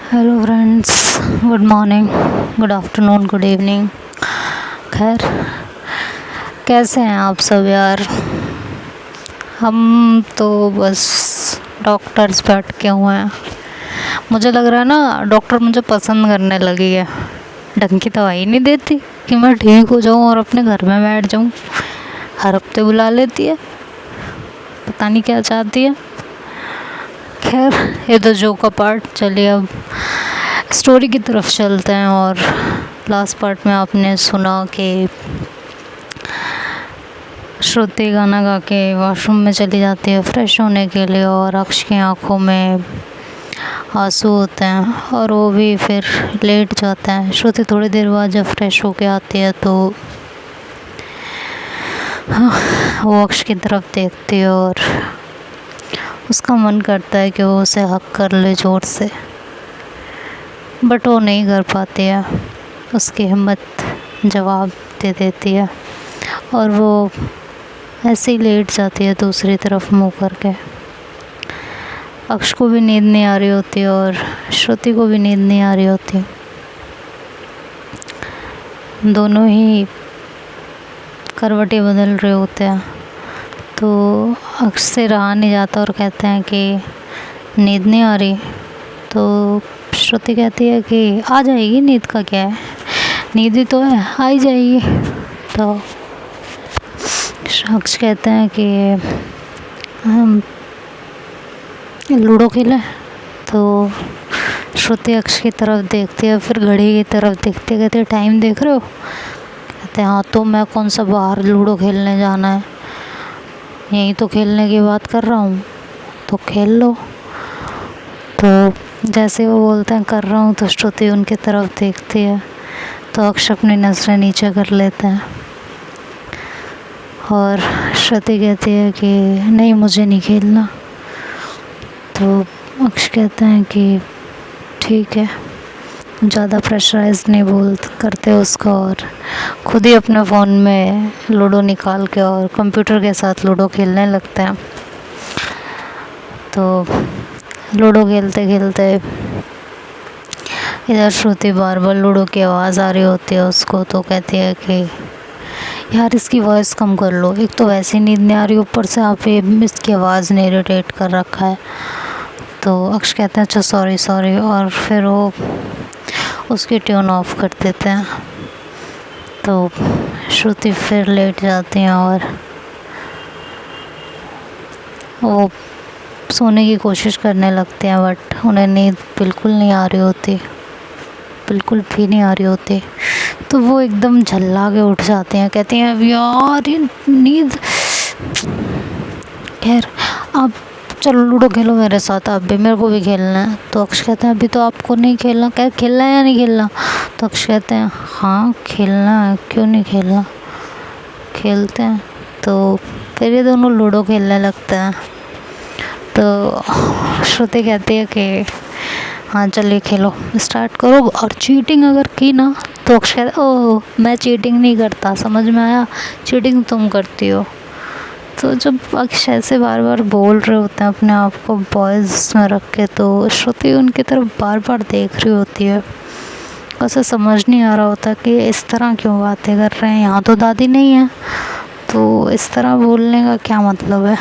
Hello friends, good morning, good afternoon, good evening. खैर, कैसे हैं आप सब यार? हम तो बस डॉक्टर्स पे अटके हुए हैं। मुझे लग रहा है ना, डॉक्टर मुझे पसंद करने लगी है। ढंग की दवाई नहीं देती कि मैं ठीक हो जाऊं और अपने घर में बैठ जाऊं। हर हफ्ते बुला लेती है, पता नहीं क्या चाहती है। खैर, ये तो जो का पार्ट। चलिए अब स्टोरी की तरफ चलते हैं। और लास्ट पार्ट में आपने सुना कि श्रुति गाना गा के वॉशरूम में चली जाती है फ्रेश होने के लिए, और अक्ष की आंखों में आंसू होते हैं और वो भी फिर लेट जाता है। श्रुति थोड़ी देर बाद जब फ्रेश होके आती है तो वो अक्ष की तरफ देखती है और उसका मन करता है कि वो उसे हक कर ले ज़ोर से, बट वो नहीं कर पाती है। उसकी हिम्मत जवाब दे देती है और वो ऐसे ही लेट जाती है दूसरी तरफ मुंह करके। अक्ष को भी नींद नहीं आ रही होती और श्रुति को भी नींद नहीं आ रही होती। दोनों ही करवटें बदल रहे होते हैं। तो अक्ष से रहा नहीं जाता और कहते हैं कि नींद नहीं आ रही। तो श्रुति कहती है कि आ जाएगी, नींद का क्या है, नींद ही तो है, आ ही जाएगी। तो अक्ष कहते हैं कि हम लूडो खेलें। तो श्रुति अक्ष की तरफ देखती है, फिर घड़ी की तरफ देखती है, कहती है टाइम देख रहे हो? कहते हैं हाँ। तो मैं कौन सा बाहर लूडो खेलने जाना है, यहीं तो खेलने की बात कर रहा हूँ, तो खेल लो। तो जैसे वो बोलते हैं कर रहा हूँ, तो श्रुति उनकी तरफ देखती है। तो अक्ष अपनी नज़रें नीचे कर लेते हैं और श्रुति कहती है कि नहीं, मुझे नहीं खेलना। तो अक्ष कहते हैं कि ठीक है, ज़्यादा प्रेशराइज नहीं करते उसका, और खुद ही अपने फ़ोन में लूडो निकाल के और कंप्यूटर के साथ लूडो खेलने लगते हैं। तो लूडो खेलते खेलते इधर श्रुति बार बार लूडो की आवाज़ आ रही होती है उसको। तो कहती है कि यार इसकी वॉइस कम कर लो, एक तो वैसे नींद नहीं आ रही, ऊपर से आप ये इसकी आवाज़ ने इरिटेट कर रखा है। तो अक्ष कहते हैं अच्छा सॉरी सॉरी, और फिर वो उसकी ट्यून ऑफ कर देते हैं। तो श्रुति फिर लेट जाती हैं और वो सोने की कोशिश करने लगते हैं, बट उन्हें नींद बिल्कुल नहीं आ रही होती, बिल्कुल भी नहीं आ रही होती। तो वो एकदम झल्ला के उठ जाते हैं, कहते हैं अब यार ये नींद। खैर, आप चलो लूडो खेलो मेरे साथ, आप भी, मेरे को भी खेलना है। तो अक्ष कहते हैं अभी तो आपको नहीं खेलना। क्या खेलना है या नहीं खेलना? तो अक्ष कहते हैं हाँ खेलना है, क्यों नहीं खेलना, खेलते हैं। तो फिर ये दोनों लूडो खेलने लगते हैं। तो श्रुति कहती है कि हाँ चलिए खेलो, स्टार्ट करो। और चीटिंग अगर की ना तो अक्ष कहता है ओह मैं चीटिंग नहीं करता, समझ में आया, चीटिंग तुम करती हो। तो जब अक्ष ऐसे बार बार बोल रहे होते हैं अपने आप को बॉयज़ में रख के, तो श्रुति उनकी तरफ बार बार देख रही होती है। उसे समझ नहीं आ रहा होता कि इस तरह क्यों बातें कर रहे हैं, यहाँ तो दादी नहीं है, तो इस तरह बोलने का क्या मतलब है।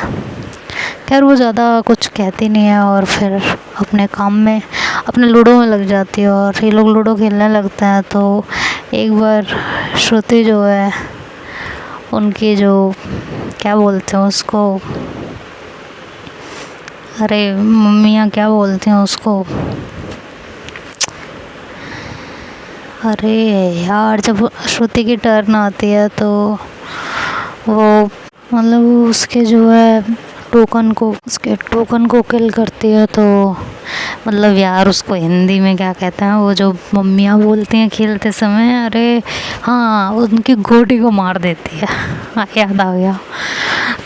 खैर, वो ज़्यादा कुछ कहती नहीं है और फिर अपने काम में, अपने लूडो में लग जाती है और ये लोग लूडो खेलने लगते हैं। तो एक बार श्रुति जो है, उनकी जो क्या बोलते हैं उसको, अरे मम्मियाँ क्या बोलती हैं उसको, अरे यार, जब श्रुति की टर्न आती है तो वो मतलब उसके जो है उसके टोकन को किल करती है। तो मतलब यार उसको हिंदी में क्या कहते हैं, वो जो मम्मियाँ बोलती हैं खेलते समय, अरे हाँ, उनकी गोटी को मार देती है। हाँ, याद आ गया।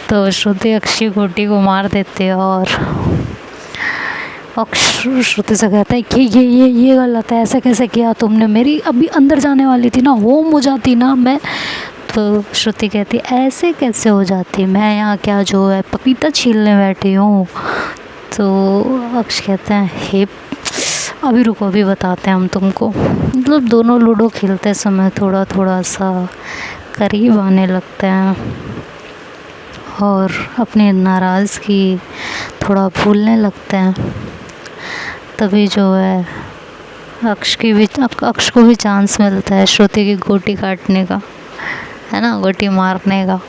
तो श्रुति अक्षी गोटी को मार देती है और श्रुति से कहता है कि ये गलत है, ऐसे कैसे किया तुमने, मेरी अभी अंदर जाने वाली थी ना, होम हो जाती ना मैं। तो श्रुति कहती ऐसे कैसे हो जाती, मैं यहाँ क्या जो है पपीता छीलने बैठी हूँ। तो अक्ष कहते हैं हे अभी रुको, अभी बताते हैं हम तुमको। मतलब दोनों लूडो खेलते समय थोड़ा थोड़ा सा करीब आने लगते हैं और अपनी नाराज़गी थोड़ा भूलने लगते हैं। तभी जो है अक्ष को भी चांस मिलता है श्रुति की गोटी काटने का, है ना, गोटी मारने का।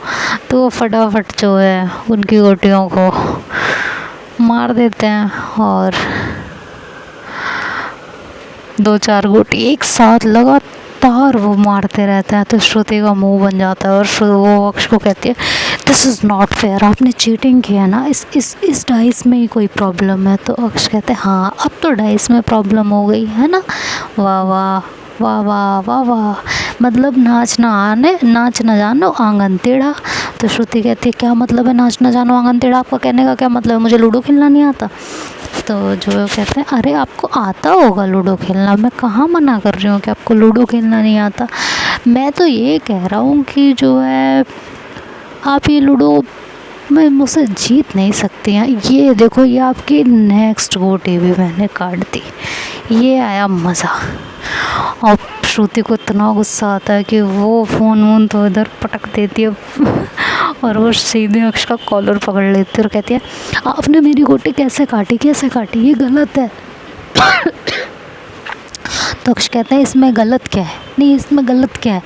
तो वो फटाफट जो है उनकी गोटियों को मार देते हैं और 2-4 गोटी एक साथ लगातार वो मारते रहते हैं। तो श्रुति का मुंह बन जाता है और वो अक्ष को कहती है दिस इज़ नॉट फेयर, आपने चीटिंग किया ना, इस डाइस में ही कोई प्रॉब्लम है। तो अक्ष कहते हैं हाँ अब तो डाइस में प्रॉब्लम हो गई है ना, वाह वाह वाह वाह वाह वाह, मतलब नाच ना जानो आंगन टेढ़ा। तो श्रुति कहती है क्या मतलब है नाच ना जानो आंगन टेढ़ा, आपका कहने का क्या मतलब है, मुझे लूडो खेलना नहीं आता। तो जो है कहते हैं अरे आपको आता होगा लूडो खेलना, मैं कहाँ मना कर रही हूँ कि आपको लूडो खेलना नहीं आता। मैं तो ये कह रहा हूँ कि जो है आप ये लूडो में मुझसे जीत नहीं सकती हैं। ये देखो ये आपकी नेक्स्ट गोटी भी मैंने काट दी, ये आया मज़ा। और श्रुति को इतना गुस्सा आता है कि वो फ़ोन वोन तो इधर पटक देती है और वो सीधे अक्ष का कॉलर पकड़ लेती है और कहती है आपने मेरी गोटी कैसे काटी, ये गलत है। तो अक्ष कहता है इसमें गलत क्या है, नहीं इसमें गलत क्या है,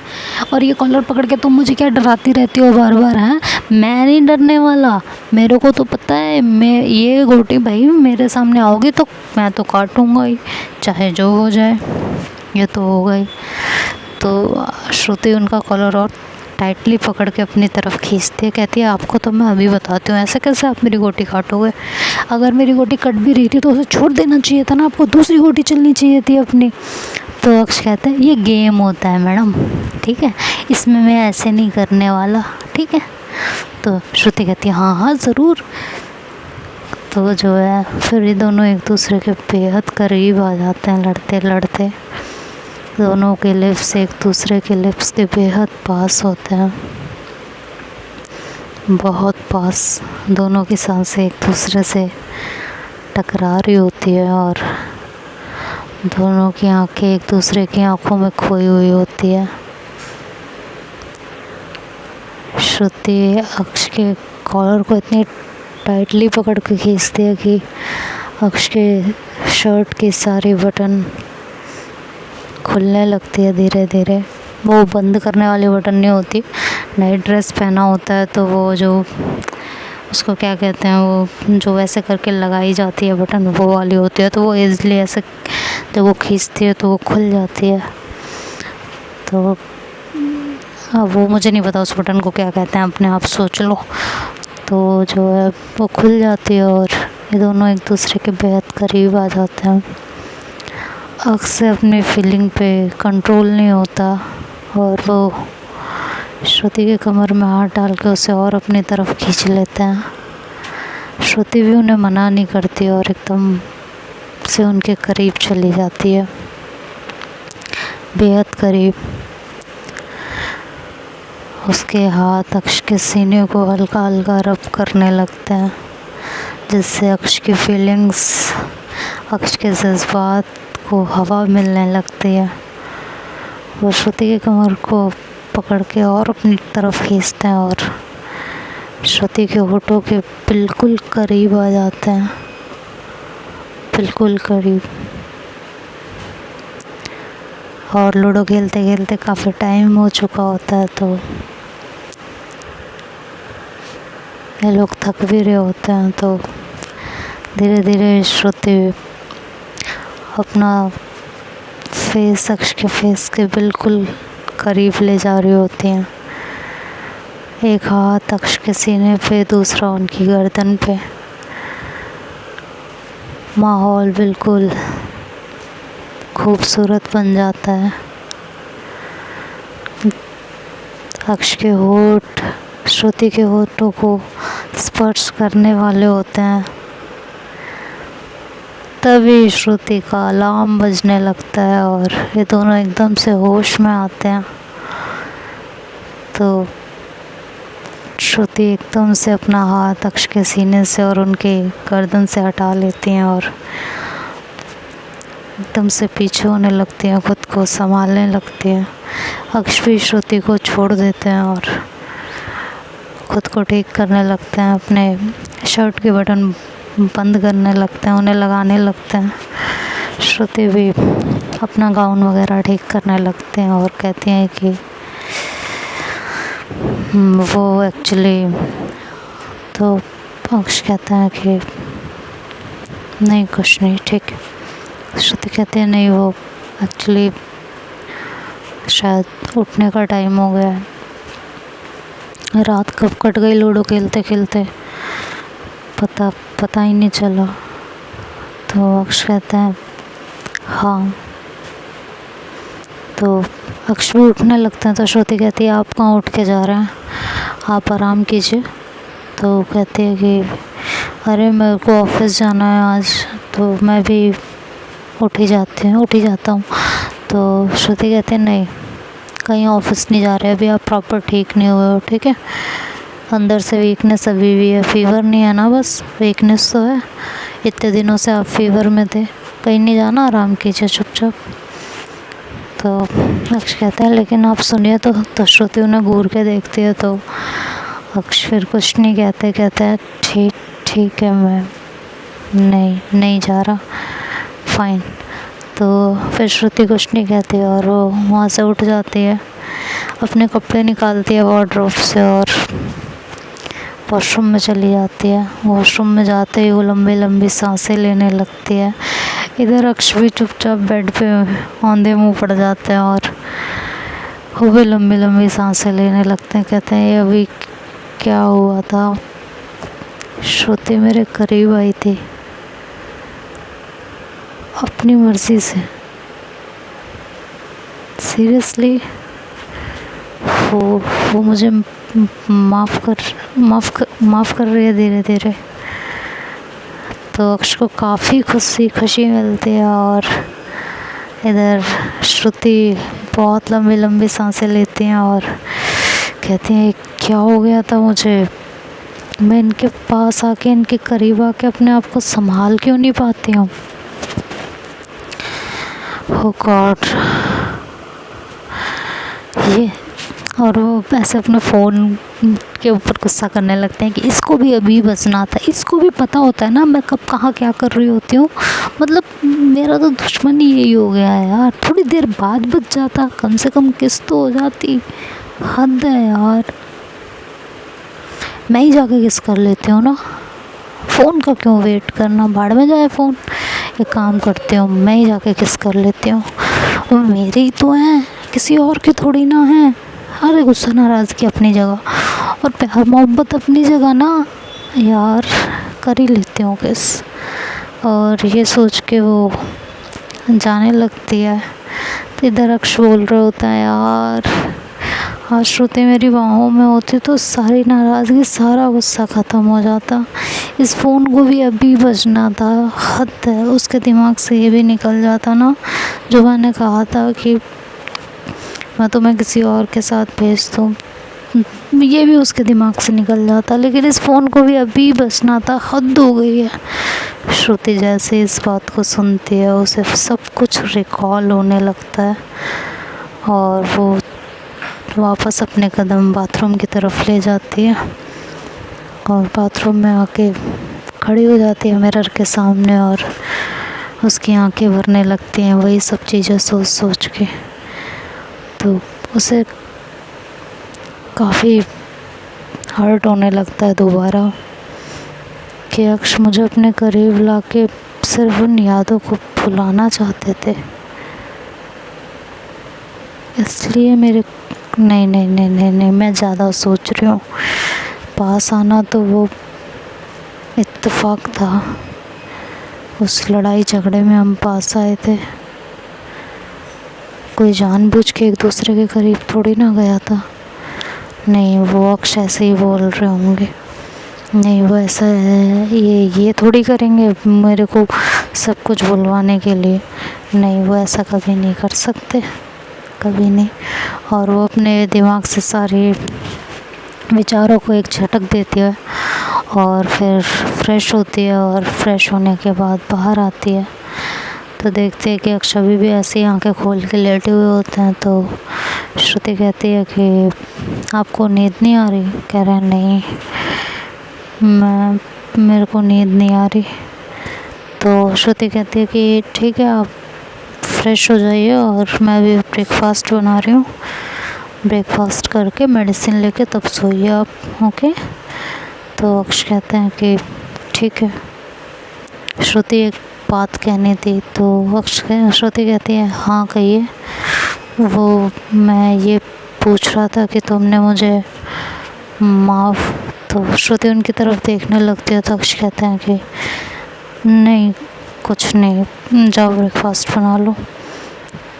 और ये कॉलर पकड़ के तुम मुझे क्या डराती रहती हो बार बार, हैं, मैं नहीं डरने वाला, मेरे को तो पता है, मैं ये गोटी भाई मेरे सामने आओगी तो मैं तो काटूंगा ही, चाहे जो हो जाए, ये तो हो गई। तो श्रुति उनका कॉलर और टाइटली पकड़ के अपनी तरफ खींचती है, कहती है आपको तो मैं अभी बताती हूँ ऐसे कैसे आप मेरी गोटी काटोगे, अगर मेरी गोटी कट भी रही थी तो उसे छोड़ देना चाहिए था ना, आपको दूसरी गोटी चलनी चाहिए थी अपनी। तो अक्ष कहता है ये गेम होता है मैडम, ठीक है, इसमें मैं ऐसे नहीं करने वाला, ठीक है। तो श्रुति कहती है हाँ हाँ ज़रूर। तो जो है फिर ये दोनों एक दूसरे के बेहद करीब आ जाते हैं, लड़ते लड़ते दोनों के लिप्स एक दूसरे के लिप्स के बेहद पास होते हैं, बहुत पास। दोनों की सांसें एक दूसरे से टकरा रही होती है और दोनों की आंखें एक दूसरे की आंखों में खोई हुई होती है। श्रुति अक्ष के कॉलर को इतनी टाइटली पकड़ के खींचती है कि अक्ष के शर्ट की सारी बटन खुलने लगती है धीरे धीरे। वो बंद करने वाली बटन नहीं होती, नाइट ड्रेस पहना होता है तो वो जो उसको क्या कहते हैं, वो जो वैसे करके लगाई जाती है बटन वो वाली होती है। तो वो ईज़िली ऐसे जब वो खींचती है तो वो खुल जाती है। तो अब वो मुझे नहीं पता उस बटन को क्या कहते हैं, अपने आप सोच लो। तो जो है वो खुल जाती है और ये दोनों एक दूसरे के बेहद करीब आ जाते हैं। अक्स से अपनी फीलिंग पे कंट्रोल नहीं होता और वो श्रुति के कमर में हाथ डाल के उसे और अपनी तरफ खींच लेते हैं। श्रुति भी उन्हें मना नहीं करती और एकदम से उनके करीब चली जाती है, बेहद करीब। उसके हाथ अक्ष के सीने को हल्का हल्का रब करने लगते हैं, जिससे अक्ष की फीलिंग्स, अक्ष के जज्बात को हवा मिलने लगती है। वो श्रुति के कमर को पकड़ के और अपनी तरफ खींचते हैं और श्रुति के होठों के बिल्कुल करीब आ जाते हैं, बिल्कुल करीब। और लूडो खेलते खेलते काफ़ी टाइम हो चुका होता है तो ये लोग थक भी रहे होते हैं। तो धीरे धीरे श्रुति अपना फेस अक्ष के फेस के बिल्कुल करीब ले जा रही होती हैं। एक हाथ अक्ष के सीने पे, दूसरा उनकी गर्दन पे। माहौल बिल्कुल खूबसूरत बन जाता है। अक्ष के होठ श्रुति के होठों को स्पर्श करने वाले होते हैं। तभी श्रुति का अलार्म बजने लगता है और ये दोनों एकदम से होश में आते हैं। तो श्रुति एकदम से अपना हाथ अक्ष के सीने से और उनके गर्दन से हटा लेती हैं और एकदम से पीछे होने लगती हैं, खुद को संभालने लगती हैं। अक्ष भी श्रुति को छोड़ देते हैं और खुद को ठीक करने लगते हैं, अपने शर्ट के बटन बंद करने लगते हैं, उन्हें लगाने लगते हैं। श्रुति भी अपना गाउन वगैरह ठीक करने लगते हैं और कहती हैं कि वो एक्चुअली, तो अक्ष कहता है कि नहीं कुछ नहीं, ठीक। श्रुति कहती है नहीं, वो एक्चुअली शायद उठने का टाइम हो गया है, रात कब कट गई लूडो खेलते खेलते पता ही नहीं चला। तो अक्ष कहता है हाँ। तो अक्ष भी उठने लगते हैं, तो श्रुति कहती है आप कहाँ उठ के जा रहे हैं, आप आराम कीजिए। तो कहती है कि अरे मेरे को ऑफिस जाना है आज, तो मैं भी उठ ही जाता हूँ। तो श्रुति कहती है नहीं, कहीं ऑफिस नहीं जा रहे अभी, आप प्रॉपर ठीक नहीं हुए हो, ठीक है। अंदर से वीकनेस अभी भी है, फीवर नहीं है ना, बस वीकनेस तो है। इतने दिनों से आप फीवर में थे, कहीं नहीं जाना, आराम कीजिए चुपचाप। तो अक्ष कहता है लेकिन आप सुनिए तो श्रुति उन्हें घूर के देखती है। तो अक्ष फिर कुछ नहीं कहता है ठीक है, मैं नहीं जा रहा, फाइन। तो फिर श्रुति कुछ नहीं कहती और वो वहाँ से उठ जाती है, अपने कपड़े निकालती है वार्डरोब से और वॉशरूम में चली जाती है। वॉशरूम में जाते ही वो लंबी लंबी सांसें लेने लगती है। इधर अक्ष भी चुपचाप बेड पे औंधे मुँह पड़ जाते हैं और वो भी लंबी लंबी सांसें लेने लगते हैं। कहते हैं ये अभी क्या हुआ था, श्रुति मेरे करीब आई थी अपनी मर्जी से, सीरियसली वो मुझे माफ़ कर रही है धीरे धीरे। तो अक्ष को काफ़ी खुशी मिलती है और इधर श्रुति बहुत लंबी लंबी सांसें लेती हैं और कहती हैं क्या हो गया था मुझे, मैं इनके पास आके इनके करीब आके अपने आप को संभाल क्यों नहीं पाती हूँ। ओह गॉड, ये, और वो ऐसे अपने फ़ोन के ऊपर गुस्सा करने लगते हैं कि इसको भी अभी बचना था, इसको भी पता होता है ना मैं कब कहाँ क्या कर रही होती हूँ, मतलब मेरा तो दुश्मन ही यही हो गया है यार, थोड़ी देर बाद बच जाता, कम से कम किस तो हो जाती, हद है यार। मैं ही जाके किस कर लेती हूँ ना, फ़ोन का क्यों वेट करना, भाड़ में जाए फ़ोन। एक काम करती हूँ, मैं ही जाके किस कर लेती हूँ, वो मेरी ही तो है, किसी और की थोड़ी ना है। अरे गुस्सा नाराज़गी अपनी जगह और प्यार मोहब्बत अपनी जगह ना यार, कर ही लेती हूँ किस। और ये सोच के वो जाने लगती है। तो इधर अक्ष बोल रहा होता है यार आज श्रुति मेरी बाहों में होती तो सारी नाराज़गी सारा गुस्सा ख़त्म हो जाता, इस फ़ोन को भी अभी बजना था, हद है। उसके दिमाग से ये भी निकल जाता ना जो मैंने कहा था कि मैं तुम्हें किसी और के साथ भेज दूँ, ये भी उसके दिमाग से निकल जाता, लेकिन इस फ़ोन को भी अभी बचना था, हद हो गई है। श्रुति जैसे इस बात को सुनती है उसे सब कुछ रिकॉल होने लगता है और वो वापस अपने कदम बाथरूम की तरफ ले जाती है और बाथरूम में आके खड़ी हो जाती है मिरर के सामने और उसकी आंखें भरने लगती हैं वही सब चीज़ें सोच सोच के। तो उसे काफ़ी हर्ट होने लगता है दोबारा कि अक्ष मुझे अपने करीब लाके सिर्फ उन यादों को भुलाना चाहते थे, इसलिए मेरे नहीं, मैं ज़्यादा सोच रही हूँ। पास आना तो वो इत्तेफाक था, उस लड़ाई झगड़े में हम पास आए थे, कोई जानबूझ के एक दूसरे के करीब थोड़ी ना गया था। नहीं, वो अक्ष ऐसे ही बोल रहे होंगे, नहीं वो ऐसा है, ये थोड़ी करेंगे मेरे को सब कुछ भुलवाने के लिए, नहीं वो ऐसा कभी नहीं कर सकते, कभी नहीं। और वो अपने दिमाग से सारे विचारों को एक झटक देती है और फिर फ्रेश होती है और फ्रेश होने के बाद बाहर आती है तो देखते हैं कि अक्ष अभी भी ऐसे ही आंखें खोल के लेटे हुए होते हैं। तो श्रुति कहती है कि आपको नींद नहीं आ रही? कह रहे हैं नहीं, मेरे को नींद नहीं आ रही। तो श्रुति कहती है कि ठीक है, आप फ्रेश हो जाइए और मैं भी ब्रेकफास्ट बना रही हूँ, ब्रेकफास्ट करके मेडिसिन लेके तब सोइए आप, ओके। तो अक्ष कहते हैं कि ठीक है। श्रुति एक बात कहनी थी, तो श्रुति कहती है हाँ कहिए। वो मैं ये पूछ रहा था कि तुमने मुझे माफ़, तो श्रुति उनकी तरफ देखने लगती है। तो अक्ष कहते हैं कि नहीं कुछ नहीं, जाओ ब्रेकफास्ट बना लो।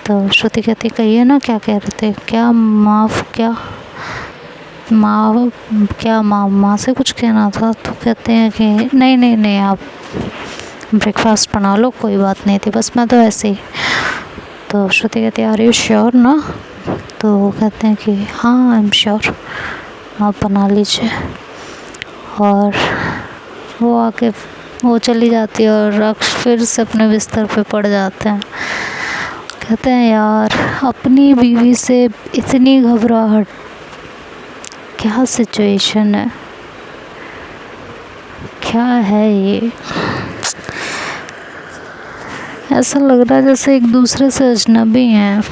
तो श्रुति कहती कहिए ना क्या कह रहे थे? क्या माफ़? क्या माँ से कुछ कहना था? तो कहते हैं कि नहीं आप ब्रेकफास्ट बना लो, कोई बात नहीं थी, बस मैं तो ऐसे ही। तो श्रुति कहती है आर यू श्योर ना? तो कहते हैं कि हाँ आई एम श्योर, आप बना लीजिए। और वो चली जाती है और अक्ष फिर से अपने बिस्तर पे पड़ जाते हैं। कहते हैं यार अपनी बीवी से इतनी घबराहट, क्या सिचुएशन है, क्या है ये? ऐसा लग रहा है जैसे एक दूसरे से अजनबी हैं।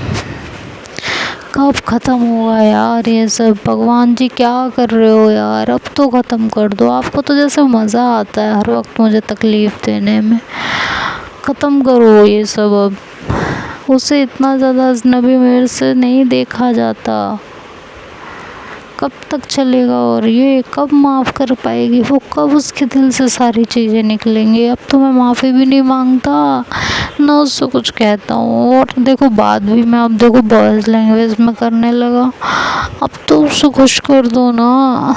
कब ख़त्म होगा यार ये सब? भगवान जी क्या कर रहे हो यार, अब तो ख़त्म कर दो। आपको तो जैसे मज़ा आता है हर वक्त मुझे तकलीफ़ देने में, ख़त्म करो ये सब अब। उसे इतना ज़्यादा अजनबी मेरे से नहीं देखा जाता, कब तक चलेगा? और ये कब माफ़ कर पाएगी वो? कब उसके दिल से सारी चीज़ें निकलेंगी? अब तो मैं माफ़ी भी नहीं मांगता ना उससे कुछ कहता हूँ। और देखो बात भी मैं अब देखो बॉयज़ लैंग्वेज में करने लगा। अब तो उससे खुश कर दो ना,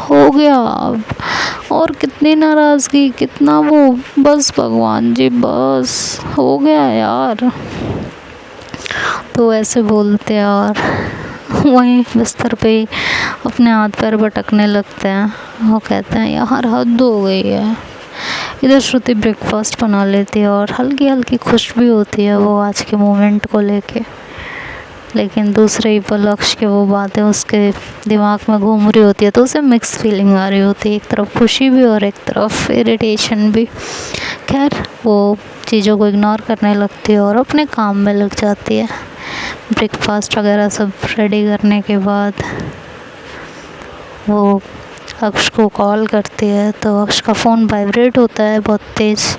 हो गया अब। और कितनी नाराज़गी, कितना वो, बस भगवान जी बस हो गया यार। तो ऐसे बोलते हैं और वहीं बिस्तर पे ही अपने हाथ पैर भटकने लगते हैं। वो कहते हैं यार हद हो गई है। इधर श्रुति ब्रेकफास्ट बना लेती है और हल्की हल्की खुश भी होती है वो आज के मोमेंट को लेके, लेकिन दूसरे ही पल अक्ष के वो बातें उसके दिमाग में घूम रही होती है तो उसे मिक्स फीलिंग आ रही होती है, एक तरफ खुशी भी और एक तरफ इरिटेशन भी। खैर वो चीज़ों को इग्नोर करने लगती है और अपने काम में लग जाती है। ब्रेकफास्ट वगैरह सब रेडी करने के बाद वो अक्ष को कॉल करती है। तो अक्ष का फ़ोन वाइब्रेट होता है बहुत तेज़।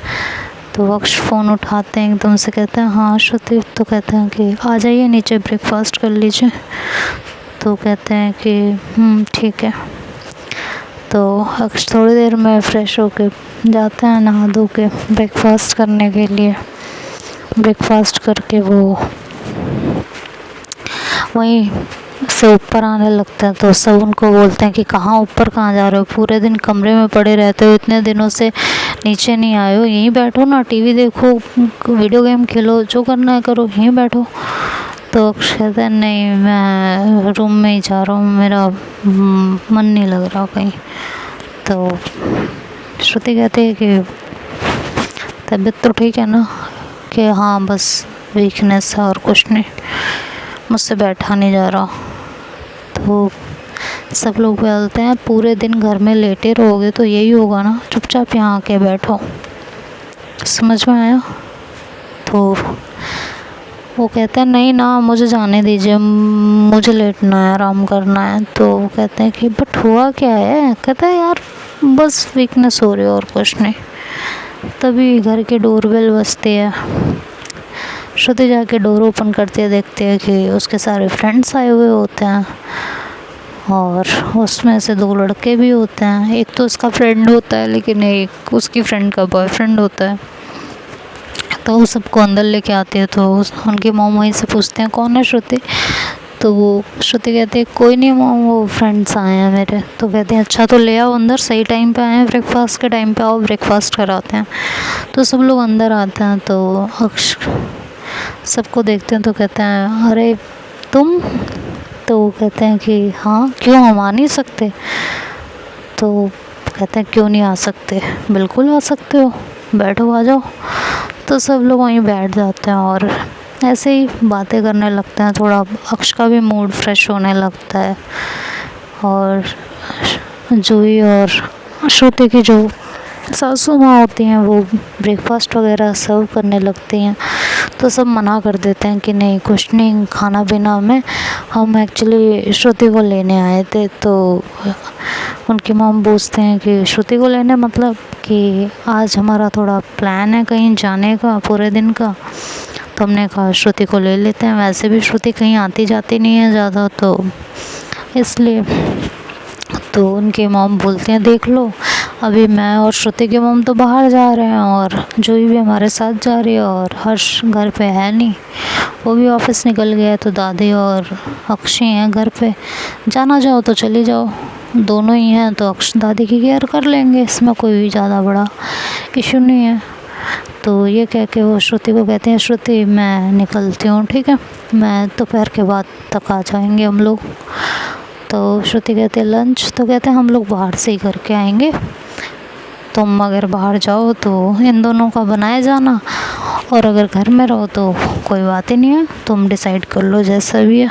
तो अक्ष फ़ोन उठाते हैं एकदम से, कहते हैं हाँ श्रुति। तो कहते हैं कि आ जाइए नीचे ब्रेकफास्ट कर लीजिए। तो कहते हैं कि ठीक है। तो अक्ष थोड़ी देर में फ़्रेश होके जाते हैं नहा धो के ब्रेकफास्ट करने के लिए। ब्रेकफास्ट करके वो वहीं से ऊपर आने लगता है। तो सब उनको बोलते हैं कि कहाँ ऊपर कहाँ जा रहे हो, पूरे दिन कमरे में पड़े रहते हो, इतने दिनों से नीचे नहीं आए हो, यहीं बैठो ना, टीवी देखो, वीडियो गेम खेलो, जो करना है करो, यहीं बैठो। तो अक्ष कहते हैं नहीं मैं रूम में ही जा रहा हूँ, मेरा मन नहीं लग रहा कहीं। तो श्रुति कहती है कि तबीयत तो ठीक है ना? कि हाँ बस वीकनेस है और कुछ नहीं, मुझसे बैठा नहीं जा रहा। तो सब लोग बोलते हैं पूरे दिन घर में लेटे रहोगे तो यही होगा ना, चुपचाप यहाँ आके बैठो। समझ में आया? तो वो कहते हैं नहीं ना मुझे जाने दीजिए, मुझे लेटना है, आराम करना है। तो वो कहते हैं कि बट हुआ क्या है? कहता है यार बस वीकनेस हो रही है और कुछ नहीं। तभी घर की डोरबेल बजती है। श्रुति जाके डोर ओपन करती है, देखते हैं कि उसके सारे फ्रेंड्स आए हुए होते हैं और उसमें से 2 लड़के भी होते हैं। एक तो उसका फ्रेंड होता है लेकिन एक उसकी फ्रेंड का बॉयफ्रेंड होता है। तो वो सबको अंदर लेके आती है। तो उनकी मॉम वहीं से पूछते हैं कौन है श्रुति? तो वो श्रुति कहती है कोई नहीं मॉम, वो फ्रेंड्स आए हैं मेरे। तो कहते हैं अच्छा तो ले आओ अंदर, सही टाइम पे आए हैं, ब्रेकफास्ट के टाइम पे आओ, ब्रेकफास्ट कराते हैं। तो सब लोग अंदर आते हैं। तो अक्ष सबको देखते हैं तो कहते हैं अरे तुम? तो वो कहते हैं कि हाँ क्यों, हम आ नहीं सकते? तो कहते हैं क्यों नहीं आ सकते, बिल्कुल आ सकते हो, बैठो आ जाओ। तो सब लोग वहीं बैठ जाते हैं और ऐसे ही बातें करने लगते हैं। थोड़ा अक्ष का भी मूड फ्रेश होने लगता है और जूही और श्रुति की जो सासू माँ होती हैं वो ब्रेकफास्ट वगैरह सर्व करने लगती हैं। तो सब मना कर देते हैं कि नहीं, कुछ नहीं खाना पीना में, हम एक्चुअली श्रुति को लेने आए थे। तो उनकी मॉम पूछते हैं कि श्रुति को लेने मतलब कि आज हमारा थोड़ा प्लान है कहीं जाने का पूरे दिन का, तो हमने कहा श्रुति को ले लेते हैं। वैसे भी श्रुति कहीं आती जाती नहीं है ज़्यादा, तो इसलिए। तो उनकी मॉम बोलते हैं देख लो, अभी मैं और श्रुति की मॉम तो बाहर जा रहे हैं और जूही भी हमारे साथ जा रही है और हर्ष घर पे है नहीं, वो भी ऑफिस निकल गया है। तो दादी और अक्षय हैं घर पे, जाना चाहो तो चली जाओ, दोनों ही हैं तो अक्ष दादी की केयर कर लेंगे, इसमें कोई भी ज़्यादा बड़ा इशू नहीं है। तो ये कह के वो श्रुति को कहते हैं श्रुति मैं निकलती हूँ, ठीक है, मैं दोपहर के बाद तक आ जाएंगे हम लोग। तो श्रुति कहते हैं लंच, तो कहते हैं हम लोग बाहर से ही करके आएंगे, तुम अगर बाहर जाओ तो इन दोनों का बनाए जाना, और अगर घर में रहो तो कोई बात ही नहीं है, तुम डिसाइड कर लो जैसा भी है,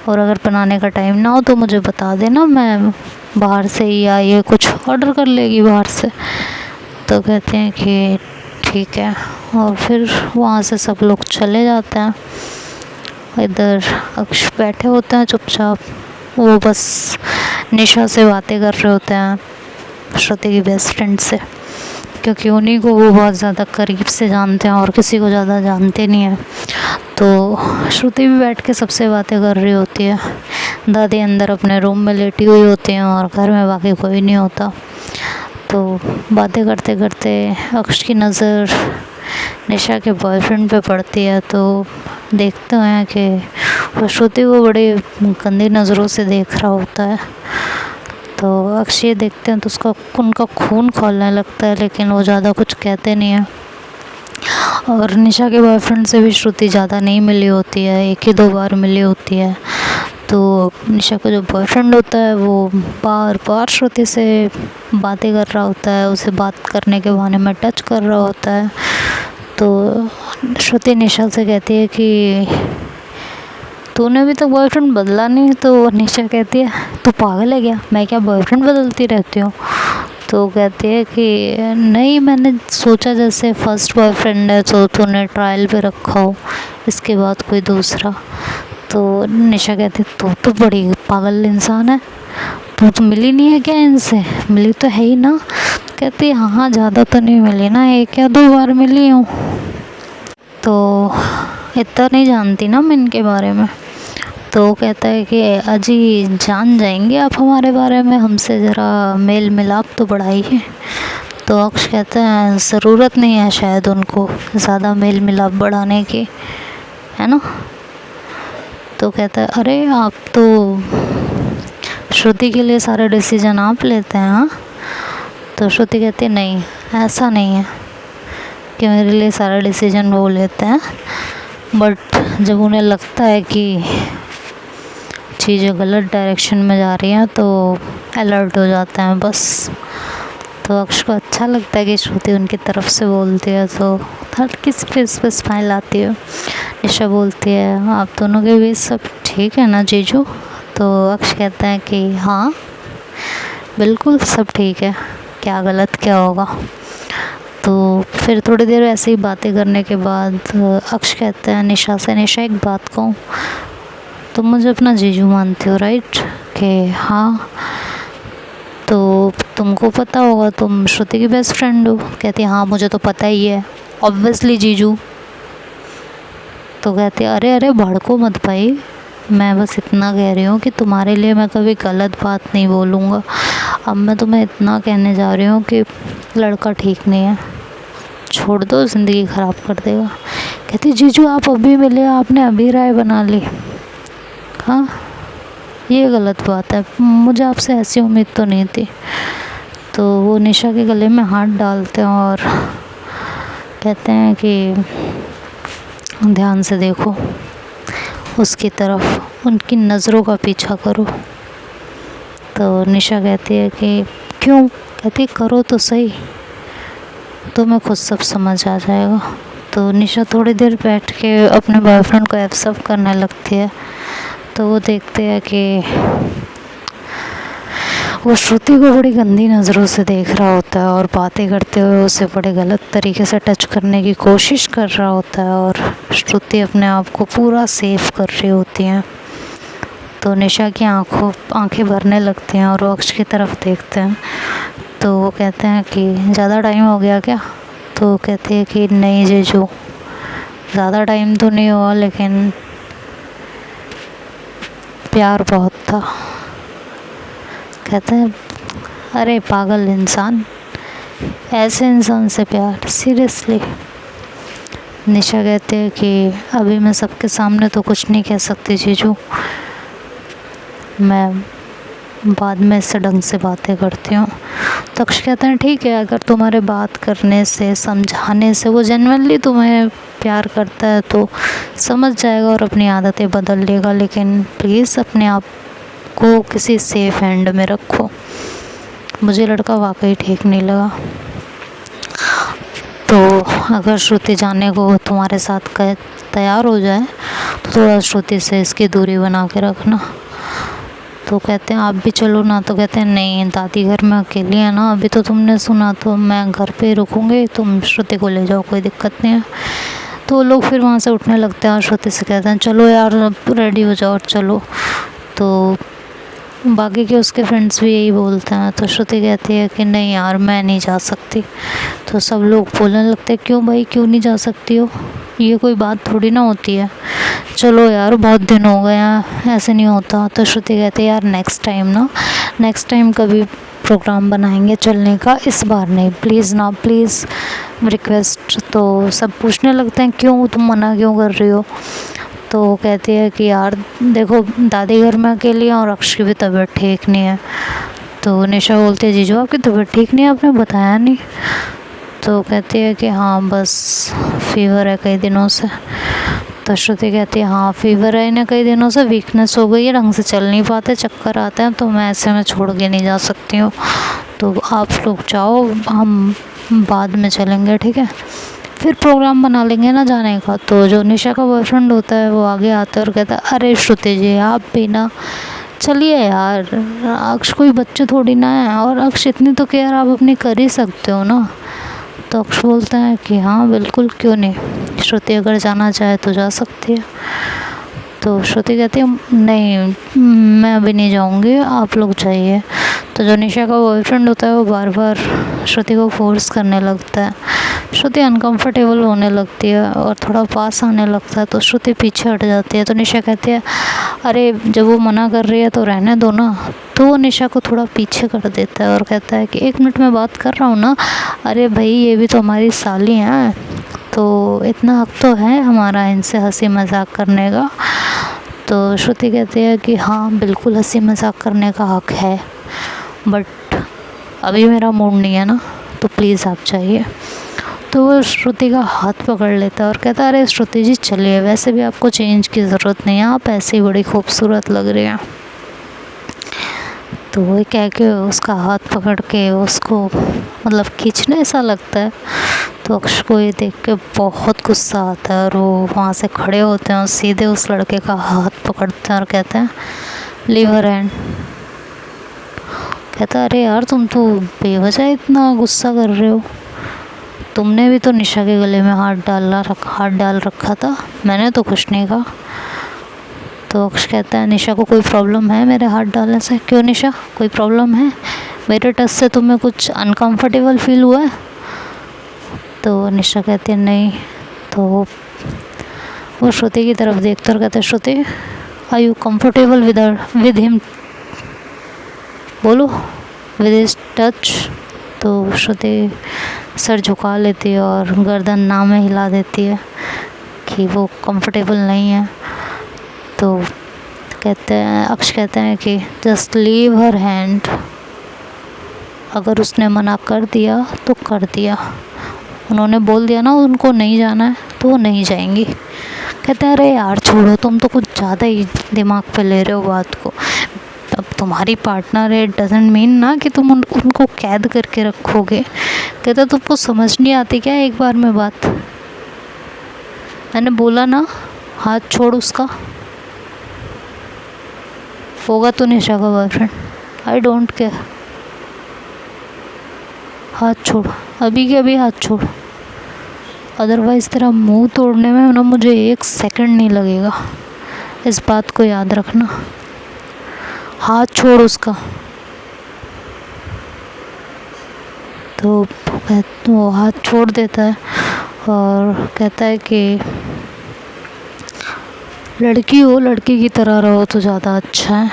और अगर बनाने का टाइम ना हो तो मुझे बता देना, मैं बाहर से ही या ये कुछ ऑर्डर कर लेगी बाहर से। तो कहते हैं कि ठीक है, और फिर वहाँ से सब लोग चले जाते हैं। इधर अक्ष बैठे होते हैं चुपचाप, वो बस निशा से बातें कर रहे होते हैं, श्रुति की बेस्ट फ्रेंड से, क्योंकि उन्हीं को वो बहुत ज़्यादा करीब से जानते हैं और किसी को ज़्यादा जानते नहीं हैं। तो श्रुति भी बैठ के सबसे बातें कर रही होती है। दादी अंदर अपने रूम में लेटी हुई होती हैं और घर में बाकी कोई नहीं होता। तो बातें करते करते अक्ष की नज़र निशा के बॉयफ्रेंड पे पड़ती है। तो देखते हैं कि वो श्रुति को बड़ी गंदी नज़रों से देख रहा होता है। तो अक्षय देखते हैं तो उनका खून खौलने लगता है, लेकिन वो ज़्यादा कुछ कहते नहीं हैं। और निशा के बॉयफ्रेंड से भी श्रुति ज़्यादा नहीं मिली होती है, एक ही दो बार मिली होती है। तो निशा का जो बॉयफ्रेंड होता है वो बार बार श्रुति से बातें कर रहा होता है, उसे बात करने के बहाने में टच कर रहा होता है। तो श्रुति निशा से कहती है कि तूने अभी तक बॉयफ्रेंड बदला नहीं। तो निशा कहती है तू पागल है क्या, मैं क्या बॉयफ्रेंड बदलती रहती हूँ। तो कहती है कि नहीं, मैंने सोचा जैसे फर्स्ट बॉयफ्रेंड है तो तूने ट्रायल पे रखा हो, इसके बाद कोई दूसरा। तो निशा कहती है तू तो बड़ी पागल इंसान है, तू तो मिली नहीं है क्या इनसे, मिली तो है ही ना। कहती है हाँ ज़्यादा तो नहीं मिली ना, एक या दो बार मिली हूँ, तो इतना नहीं जानती ना मैं इनके बारे में। तो कहता है कि अजी जान जाएंगे आप हमारे बारे में, हमसे ज़रा मेल मिलाप तो बढ़ाइए। तो अक्ष कहता है ज़रूरत नहीं है शायद उनको ज़्यादा मेल मिलाप बढ़ाने की, है ना। तो कहता है अरे आप तो श्रुति के लिए सारे डिसीजन आप लेते हैं, हाँ। तो श्रुति कहती है नहीं, ऐसा नहीं है कि मेरे लिए सारा डिसीजन वो लेते हैं, बट जब उन्हें लगता है कि चीज़ें गलत डायरेक्शन में जा रही हैं तो अलर्ट हो जाते हैं बस। तो अक्ष को अच्छा लगता है कि श्रुति उनकी तरफ से बोलती है, तो हल्की सी फेस पे स्माइल आती है। निशा बोलती है आप दोनों के बीच सब ठीक है ना जीजू। तो अक्ष कहता है कि हाँ बिल्कुल सब ठीक है, क्या गलत क्या होगा। तो फिर थोड़ी देर ऐसे ही बातें करने के बाद अक्ष कहता है निशा से, निशा एक बात कहूँ, तुम मुझे अपना जीजू मानती हो राइट। कि हाँ। तो तुमको पता होगा तुम श्रुति की बेस्ट फ्रेंड हो। कहती है हाँ मुझे तो पता ही है, ऑब्वियसली जीजू। तो कहती है अरे भड़को मत भाई, मैं बस इतना कह रही हूँ कि तुम्हारे लिए मैं कभी गलत बात नहीं बोलूँगा। अब मैं तुम्हें इतना कहने जा रही हूँ कि लड़का ठीक नहीं है, छोड़ दो, ज़िंदगी ख़राब कर देगा। कहती जीजू आप अभी मिले, आपने अभी राय बना ली, हाँ ये गलत बात है, मुझे आपसे ऐसी उम्मीद तो नहीं थी। तो वो निशा के गले में हाथ डालते हैं और कहते हैं कि ध्यान से देखो उसकी तरफ, उनकी नज़रों का पीछा करो। तो निशा कहती है कि क्यों। कहती करो तो सही, तुम्हें खुद सब समझ आ जाएगा। तो निशा थोड़ी देर बैठ के अपने बॉयफ्रेंड को एक्सेप्ट करने लगती है। तो वो देखते हैं कि वो श्रुति को बड़ी गंदी नज़रों से देख रहा होता है और बातें करते हुए उसे बड़े गलत तरीके से टच करने की कोशिश कर रहा होता है, और श्रुति अपने आप को पूरा सेफ कर रही होती हैं। तो निशा की आंखें भरने लगती हैं और वो अक्ष की तरफ देखते हैं। तो वो कहते हैं कि ज़्यादा टाइम हो गया क्या? तो वो कहती है कि नहीं जीजू, ज़्यादा टाइम तो नहीं हुआ, लेकिन प्यार बहुत था। कहते हैं अरे पागल इंसान, ऐसे इंसान से प्यार, सीरियसली? निशा कहते हैं कि अभी मैं सबके सामने तो कुछ नहीं कह सकती जीजू, मैं बाद में इससे ढंग से बातें करती हूँ। तो अक्ष कहते हैं ठीक है, अगर तुम्हारे बात करने से, समझाने से वो जेन्युइनली तुम्हें प्यार करता है तो समझ जाएगा और अपनी आदतें बदल लेगा, लेकिन प्लीज़ अपने आप को किसी सेफ हैंड में रखो। मुझे लड़का वाकई ठीक नहीं लगा। तो अगर श्रुति जाने को तुम्हारे साथ तैयार हो जाए तो थोड़ा श्रुति से इसकी दूरी बना के रखना। तो कहते हैं आप भी चलो ना। तो कहते हैं नहीं, दादी घर में अकेली है ना, अभी तो तुमने सुना, तो मैं घर पे ही रुकूँगी, तुम श्रुति को ले जाओ, कोई दिक्कत नहीं है। तो लोग फिर वहाँ से उठने लगते हैं और श्रुति से कहते हैं चलो यार रेडी हो जाओ और चलो। तो बाकी के उसके फ्रेंड्स भी यही बोलते हैं। तो श्रुति कहती है कि नहीं यार मैं नहीं जा सकती। तो सब लोग बोलने लगते हैं क्यों भाई, क्यों नहीं जा सकती हो, ये कोई बात थोड़ी ना होती है, चलो यार बहुत दिन हो गए हैं, ऐसे नहीं होता। तो श्रुति कहती है यार नेक्स्ट टाइम कभी प्रोग्राम बनाएंगे चलने का, इस बार नहीं, प्लीज़ ना, प्लीज़ रिक्वेस्ट। तो सब पूछने लगते हैं क्यों, तुम मना क्यों कर रही हो? तो वो कहती है कि यार देखो दादी घर में अकेली है और अक्ष की भी तबीयत ठीक नहीं है। तो निशा बोलती है जीजू आपकी तबीयत ठीक नहीं है, आपने बताया नहीं? तो कहती है कि हाँ बस फीवर है कई दिनों से। तो श्रुति कहती है हाँ फीवर है इन्हें कई दिनों से, वीकनेस हो गई है, ढंग से चल नहीं पाते, चक्कर आते हैं, तो मैं ऐसे में छोड़ के नहीं जा सकती हूँ, तो आप लोग जाओ, हम बाद में चलेंगे, ठीक है, फिर प्रोग्राम बना लेंगे ना जाने का। तो जो निशा का बॉयफ्रेंड होता है वो आगे आता है और कहता है अरे श्रुति जी आप भी ना चलिए यार, अक्ष कोई बच्चे थोड़ी ना है, और अक्ष इतनी तो केयर आप अपनी कर ही सकते हो ना। तो अक्ष बोलता है कि हाँ बिल्कुल, क्यों नहीं, श्रुति अगर जाना चाहे तो जा सकती है। तो श्रुति कहती है नहीं मैं अभी नहीं जाऊँगी, आप लोग जाइए। तो जो निशा का बॉयफ्रेंड होता है वो बार बार श्रुति को फोर्स करने लगता है। श्रुति अनकंफर्टेबल होने लगती है और थोड़ा पास आने लगता है, तो श्रुति पीछे हट जाती है। तो निशा कहती है अरे जब वो मना कर रही है तो रहने दो ना। तो वो निशा को थोड़ा पीछे कर देता है और कहता है कि 1 मिनट में बात कर रहा हूँ ना, अरे भाई ये भी तो हमारी साली हैं, तो इतना हक तो है हमारा इनसे हंसी मजाक करने का। तो श्रुति कहती है कि हाँ बिल्कुल हंसी मजाक करने का हक है, बट अभी मेरा मूड नहीं है ना, तो प्लीज़ आप जाइए। तो वो श्रुति का हाथ पकड़ लेता है और कहता है अरे श्रुति जी चलिए, वैसे भी आपको चेंज की ज़रूरत नहीं है, आप ऐसे ही बड़ी खूबसूरत लग रही हैं। तो वो कह के उसका हाथ पकड़ के उसको मतलब खींचने ऐसा लगता है। तो अक्ष को ये देख के बहुत गुस्सा आता है और वो वहाँ से खड़े होते हैं और सीधे उस लड़के का हाथ पकड़ते हैं और कहते हैं लीव हर हैंड। कहता है अरे यार तुम तो बेवजह इतना गुस्सा कर रहे हो, तुमने भी तो निशा के गले में हाथ डाल रखा था, मैंने तो कुछ नहीं कहा। तो अक्ष कहता है निशा को कोई प्रॉब्लम है मेरे हाथ डालने से? क्यों निशा कोई प्रॉब्लम है? मेरे टच से तुम्हें कुछ अनकंफर्टेबल फील हुआ है? तो निशा कहती है नहीं। तो वो श्रुति की तरफ देखते और कहते Shruti are you comfortable with him, बोलो विद हिज टच। तो श्रुति सर झुका लेती है और गर्दन ना में हिला देती है कि वो कंफर्टेबल नहीं है। तो कहते हैं अक्ष कहते हैं कि जस्ट लीव हर हैंड, अगर उसने मना कर दिया तो कर दिया, उन्होंने बोल दिया ना उनको नहीं जाना है तो वो नहीं जाएंगी। कहते हैं अरे यार छोड़ो, तुम तो कुछ ज़्यादा ही दिमाग पे ले रहे हो बात को, अब तुम्हारी पार्टनर है, इट डजेंट मीन ना कि तुम उनको कैद करके रखोगे। कहता तुमको समझ नहीं आती क्या एक बार में बात? मैंने बोला ना हाथ छोड़ उसका। होगा तो निशा का बॉयफ्रेंड, आई डोंट केयर। हाथ छोड़, अभी के अभी हाथ छोड़, अदरवाइज़ तेरा मुंह तोड़ने में ना मुझे 1 सेकंड नहीं लगेगा, इस बात को याद रखना। हाथ छोड़ उसका। तो वो हाथ छोड़ देता है और कहता है कि लड़की हो, लड़की की तरह रहो तो ज़्यादा अच्छा है,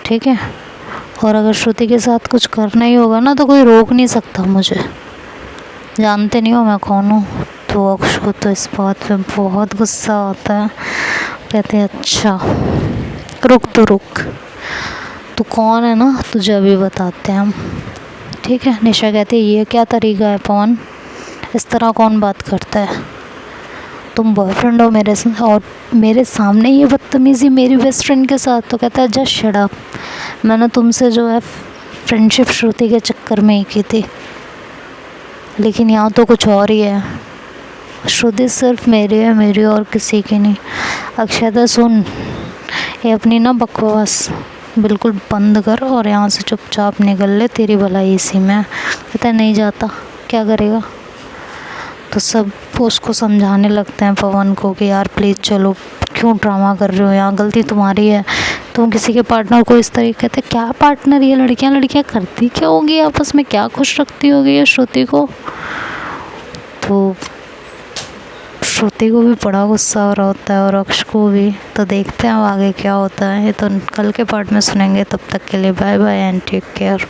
ठीक है? और अगर श्रुति के साथ कुछ करना ही होगा ना तो कोई रोक नहीं सकता मुझे, जानते नहीं हो मैं कौन हूँ। तो अक्षु तो इस बात पे बहुत गुस्सा आता है, कहते हैं अच्छा रुक तो रुक, तू कौन है ना तुझे अभी बताते हैं हम, ठीक है? निशा कहती है ये क्या तरीका है पवन, इस तरह कौन बात करता है? तुम बॉयफ्रेंड हो मेरे और मेरे सामने ये बदतमीज़ी मेरी बेस्ट फ्रेंड के साथ। तो कहता है जस्ट शट अप, मैंने तुमसे जो है फ्रेंडशिप श्रुति के चक्कर में ही की थी, लेकिन यहाँ तो कुछ और ही है। श्रुति सिर्फ मेरी है, मेरी और किसी की नहीं। अक्षता सुन, ये अपनी ना बकवास बिल्कुल बंद कर और यहाँ से चुपचाप निकल ले, तेरी भलाई इसी में। कहता है नहीं जाता, क्या करेगा? तो सब उसको समझाने लगते हैं पवन को कि यार प्लीज़ चलो, क्यों ड्रामा कर रहे हो, यहाँ गलती तुम्हारी है, तुम किसी के पार्टनर को इस तरीके। कहते क्या पार्टनर, ये लड़कियाँ करती क्या होगी आपस में, क्या खुश रखती होगी ये श्रुति को? तो श्रुति को भी बड़ा गुस्सा हो रहा होता है और अक्ष को भी। तो देखते हैं अब आगे क्या होता है, ये तो कल के पार्ट में सुनेंगे। तब तक के लिए bye bye and take care.